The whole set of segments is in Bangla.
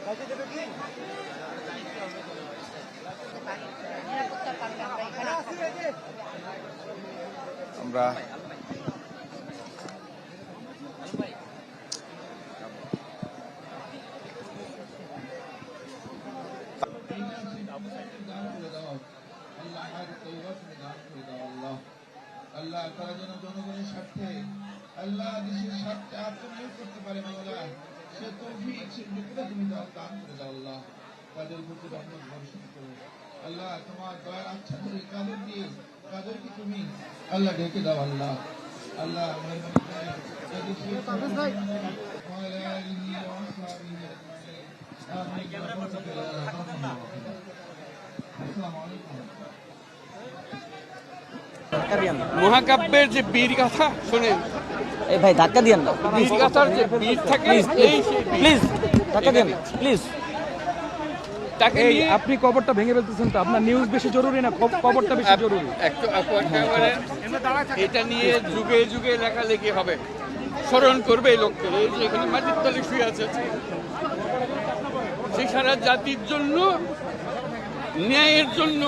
আমরা আল্লাহ তারা যেন জনগণের স্বার্থে আল্লাহ দেশের স্বার্থে আত্মনিয়োগ করতে পারে মাওলা সে তৌফিক সে যোগ্যতা তুমি দান করে দাও আল্লাহ তাদের প্রতি রহমত বর্ষণ করো আল্লাহ তোমার দয়ার আচ্ছা করে কাদের দিয়ে তাদেরকে তুমি আল্লাহ ডেকে দাও আল্লাহ আল্লাহ মেহরবানি করে মহাকাব্যের যে বীর গাথা শোনেন, এই ভাই ধাক্কা দিয়েন না বীর গাথার যে বীর থাকে প্লিজ ধাক্কা দিয়েন না প্লিজ। তাকে এই আপনি কবরটা ভেঙে ফেলতেছেন তো, আপনার নিউজ বেশি জরুরি না কবরটা বেশি জরুরি? একেবারে এটা নিয়ে যুগে যুগে লেখালেখি হবে, স্মরণ করবে এই লোককে। এই যে এখানে মাটির তলে শুয়ে আছে, সে সারা জাতির জন্য, ন্যায়ের জন্য,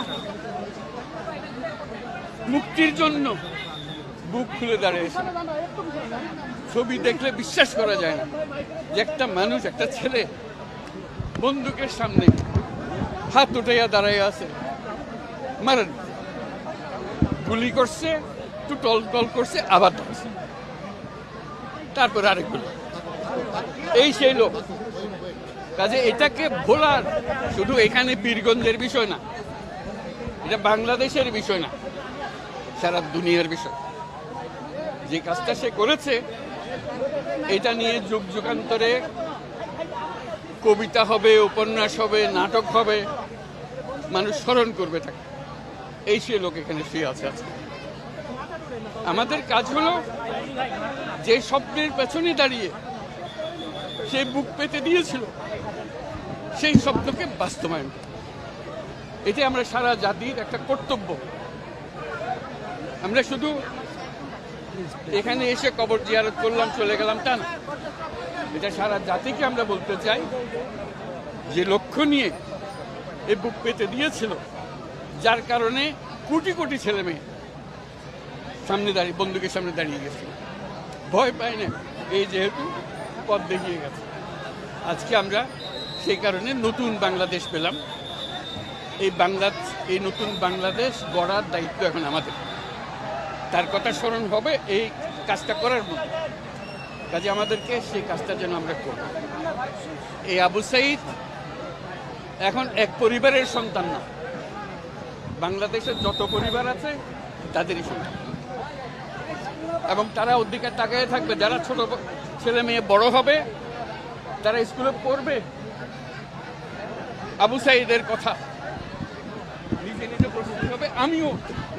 মুক্তির জন্য বুক খুলে দাঁড়িয়েছে। ছবি দেখলে বিশ্বাস করা যায় না যে একটা মানুষ, একটা ছেলে বন্দুকের সামনে হাত উঠাইয়া দাঁড়াইয়া আছে। মারেন, গুলি করছে, একটু টল করছে, আবার ধরছে, তারপর আরেক গুলি। এই সেই লোক। কাজে এটাকে ভোলার শুধু এখানে পীরগঞ্জের বিষয় না, এটা বাংলাদেশের বিষয় না, সারা দুনিয়ার বিষয়। যে কাজটা সে করেছে এটা নিয়ে যুগ যুগান্তরে কবিতা হবে, উপন্যাস হবে, নাটক হবে, মানুষ স্মরণ করবে তাকে। এই সে লোক এখানে শুয়ে আছে আজকে। আমাদের কাজ হলো যে স্বপ্নের পেছনে দাঁড়িয়ে সে বুক পেতে দিয়েছিল সেই স্বপ্নকে বাস্তবায়ন করা। এটা আমরা সারা জাতির একটা কর্তব্য। আমরা শুধু এখানে এসে কবর জিয়ারত করলাম, চলে গেলাম, তা না। এটা সারা জাতিকে আমরা বলতে চাই যে লক্ষ্য নিয়ে এই বুক পেতে দিয়েছিল, যার কারণে কোটি কোটি ছেলে মেয়ে সামনে দাঁড়িয়ে, বন্দুকের সামনে দাঁড়িয়ে গেছে, ভয় পায় না। এই যেহেতু পথ দেখিয়ে গেছে, আজকে আমরা সেই কারণে নতুন বাংলাদেশ পেলাম। এই নতুন বাংলাদেশ গড়ার দায়িত্ব এখন আমাদের। তার কথা স্মরণ হবে এই কাজটা করার মধ্যে। কাজে আমাদেরকে সেই কাজটা যেন আমরা করি। এই আবু সাঈদ এখন এক পরিবারের সন্তান না, বাংলাদেশের যত পরিবার আছে তাদেরই সন্তান। এবং তারা অধিকার তাকায় থাকবে, যারা ছোট ছেলে মেয়ে বড় হবে, তারা স্কুলে পড়বে, আবু সাঈদের কথা নিজে নিজে প্রস্তুত হবে, আমিও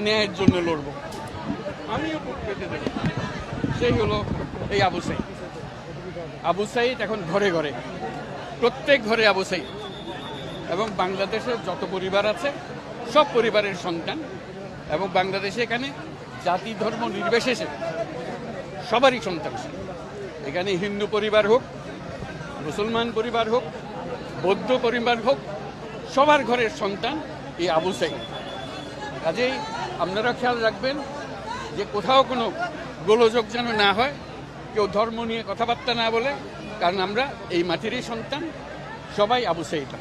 ন্যায়ের জন্য লড়ব, আমিও বুক পেতে দেব। সেই হলো এই আবু সাঈদ। আবু সাঈদ এখন ঘরে ঘরে, প্রত্যেক ঘরে আবু সাঈদ। এবং বাংলাদেশের যত পরিবার আছে সব পরিবারের সন্তান। এবং বাংলাদেশে এখানে জাতি ধর্ম নির্বিশেষে সবারই সন্তান। এখানে হিন্দু পরিবার হোক, মুসলমান পরিবার হোক, বৌদ্ধ পরিবার হোক, সবার ঘরের সন্তান এই আবু সাঈদ। কাজেই আপনারা খেয়াল রাখবেন যে কোথাও কোনো গোলযোগ যেন না হয়, কেউ ধর্ম নিয়ে কথাবার্তা না বলে, কারণ আমরা এই মাটিরই সন্তান, সবাই আবু সাঈদ।